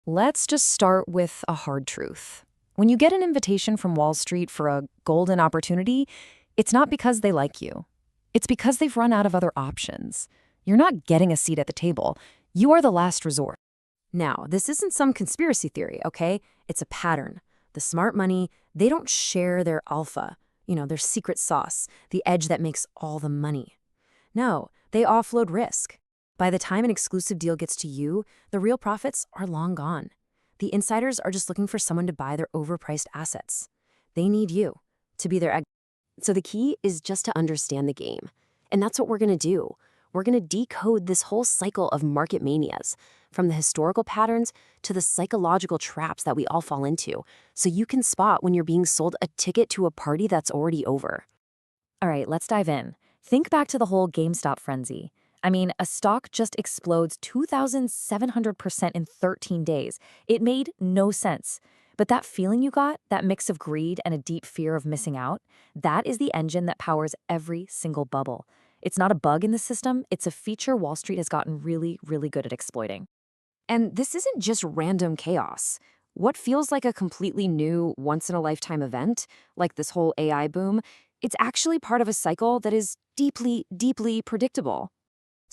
Let's just start with a hard truth. When you get an invitation from Wall Street for a golden opportunity, it's not because they like you. It's because they've run out of other options. You're not getting a seat at the table. You are the last resort. Now, this isn't some conspiracy theory, okay? It's a pattern. The smart money, they don't share their alpha, their secret sauce, the edge that makes all the money. No, they offload risk. By the time an exclusive deal gets to you, the real profits are long gone. The insiders are just looking for someone to buy their overpriced assets. They need you to be their. So the key is just to understand the game. And that's what we're going to do. We're going to decode this whole cycle of market manias, from the historical patterns to the psychological traps that we all fall into, so you can spot when you're being sold a ticket to a party that's already over. All right, let's dive in. Think back to the whole GameStop frenzy. I mean, a stock just explodes 2,700% in 13 days. It made no sense. But that feeling you got, that mix of greed and a deep fear of missing out, that is the engine that powers every single bubble. It's not a bug in the system, it's a feature Wall Street has gotten really, really good at exploiting. And this isn't just random chaos. What feels like a completely new, once-in-a-lifetime event, like this whole AI boom, it's actually part of a cycle that is deeply, deeply predictable.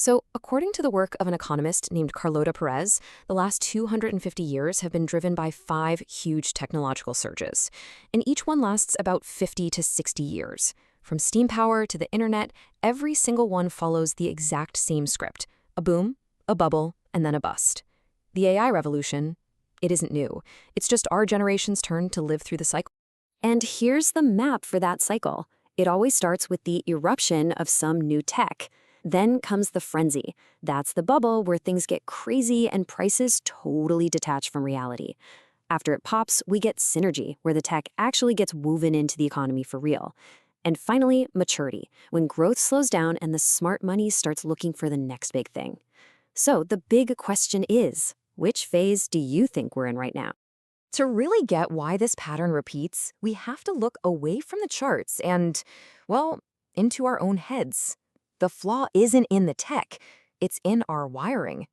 So, according to the work of an economist named Carlota Perez, the last 250 years have been driven by 5 huge technological surges, and each one lasts about 50 to 60 years. From steam power to the internet, every single one follows the exact same script: a boom, a bubble, and then a bust. The AI revolution, it isn't new. It's just our generation's turn to live through the cycle. And here's the map for that cycle. It always starts with the eruption of some new tech. Then comes the frenzy. That's the bubble where things get crazy and prices totally detach from reality. After it pops, we get synergy, where the tech actually gets woven into the economy for real. And finally, maturity, when growth slows down and the smart money starts looking for the next big thing. So the big question is, which phase do you think we're in right now? To really get why this pattern repeats, we have to look away from the charts and, well, into our own heads. The flaw isn't in the tech, it's in our wiring.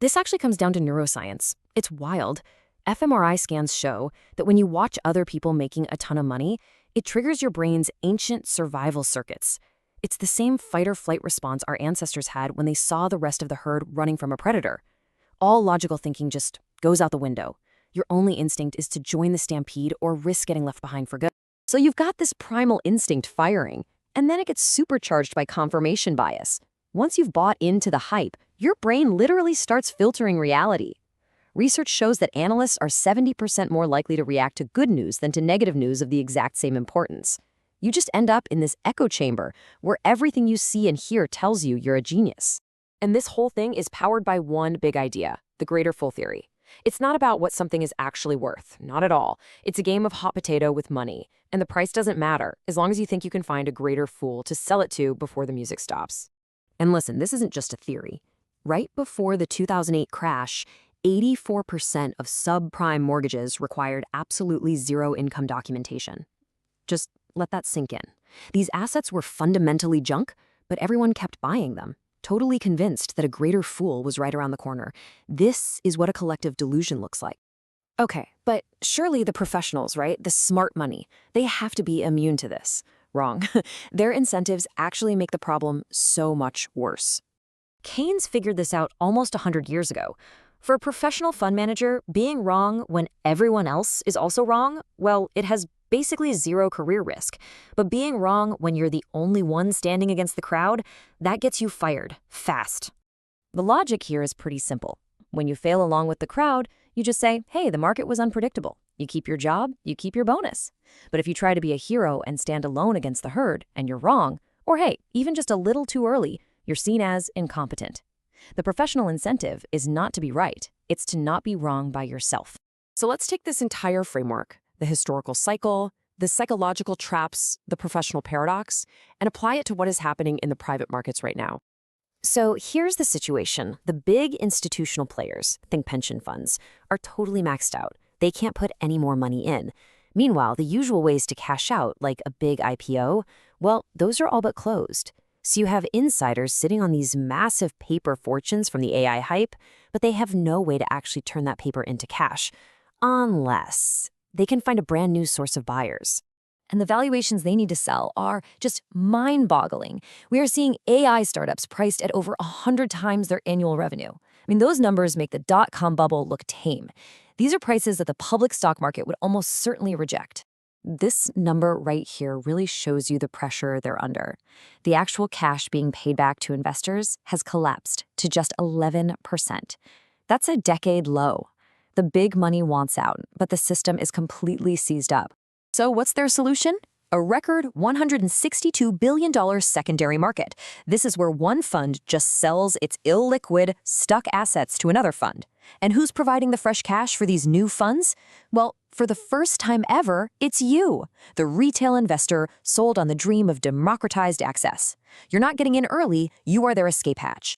This actually comes down to neuroscience. It's wild. fMRI scans show that when you watch other people making a ton of money, it triggers your brain's ancient survival circuits. It's the same fight-or-flight response our ancestors had when they saw the rest of the herd running from a predator. All logical thinking just goes out the window. Your only instinct is to join the stampede or risk getting left behind for good. So you've got this primal instinct firing, and then it gets supercharged by confirmation bias. Once you've bought into the hype, your brain literally starts filtering reality. Research shows that analysts are 70% more likely to react to good news than to negative news of the exact same importance. You just end up in this echo chamber where everything you see and hear tells you you're a genius. And this whole thing is powered by one big idea, the greater fool theory. It's not about what something is actually worth, not at all. It's a game of hot potato with money, and the price doesn't matter as long as you think you can find a greater fool to sell it to before the music stops. And listen, this isn't just a theory. Right before the 2008 crash, 84% of subprime mortgages required absolutely zero income documentation. Just let that sink in. These assets were fundamentally junk, but everyone kept buying them, totally convinced that a greater fool was right around the corner. This is what a collective delusion looks like. Okay, but surely the professionals, right? The smart money, they have to be immune to this. Wrong. Their incentives actually make the problem so much worse. Keynes figured this out almost 100 years ago. For a professional fund manager, being wrong when everyone else is also wrong, well, it has basically zero career risk. But being wrong when you're the only one standing against the crowd, that gets you fired, fast. The logic here is pretty simple. When you fail along with the crowd, you just say, hey, the market was unpredictable. You keep your job, you keep your bonus. But if you try to be a hero and stand alone against the herd, and you're wrong, or hey, even just a little too early, you're seen as incompetent. The professional incentive is not to be right, it's to not be wrong by yourself. So let's take this entire framework, the historical cycle, the psychological traps, the professional paradox, and apply it to what is happening in the private markets right now. So here's the situation. The big institutional players, think pension funds, are totally maxed out. They can't put any more money in. Meanwhile, the usual ways to cash out, like a big IPO, well, those are all but closed. So you have insiders sitting on these massive paper fortunes from the AI hype, but they have no way to actually turn that paper into cash, unless they can find a brand new source of buyers. And the valuations they need to sell are just mind-boggling. We are seeing AI startups priced at over 100 times their annual revenue. I mean, those numbers make the dot-com bubble look tame. These are prices that the public stock market would almost certainly reject. This number right here really shows you the pressure they're under. The actual cash being paid back to investors has collapsed to just 11%. That's a decade low. The big money wants out, but the system is completely seized up. So what's their solution? A record $162 billion secondary market. This is where one fund just sells its illiquid, stuck assets to another fund. And who's providing the fresh cash for these new funds? Well, for the first time ever, it's you, the retail investor sold on the dream of democratized access. You're not getting in early, you are their escape hatch.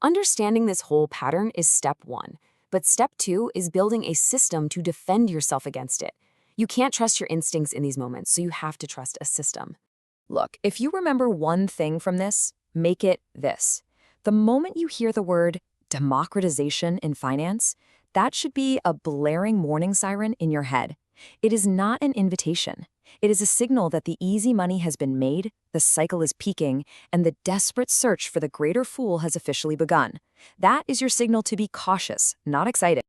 Understanding this whole pattern is step one, but step two is building a system to defend yourself against it. You can't trust your instincts in these moments, so you have to trust a system. Look, if you remember one thing from this, make it this. The moment you hear the word democratization in finance, that should be a blaring warning siren in your head. It is not an invitation. It is a signal that the easy money has been made, the cycle is peaking, and the desperate search for the greater fool has officially begun. That is your signal to be cautious, not excited.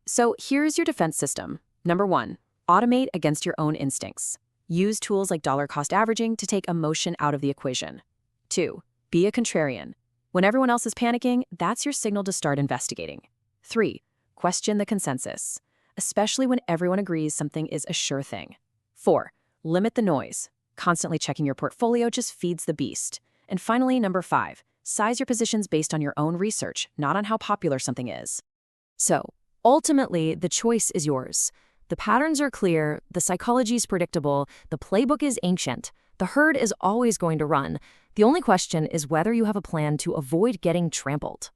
So here's your defense system. Number one, automate against your own instincts. Use tools like dollar-cost averaging to take emotion out of the equation. 2. Be a contrarian. When everyone else is panicking, that's your signal to start investigating. 3. Question the consensus, especially when everyone agrees something is a sure thing. 4. Limit the noise. Constantly checking your portfolio just feeds the beast. And finally, number 5. Size your positions based on your own research, not on how popular something is. So, ultimately, the choice is yours. The patterns are clear, the psychology is predictable, the playbook is ancient. The herd is always going to run. The only question is whether you have a plan to avoid getting trampled.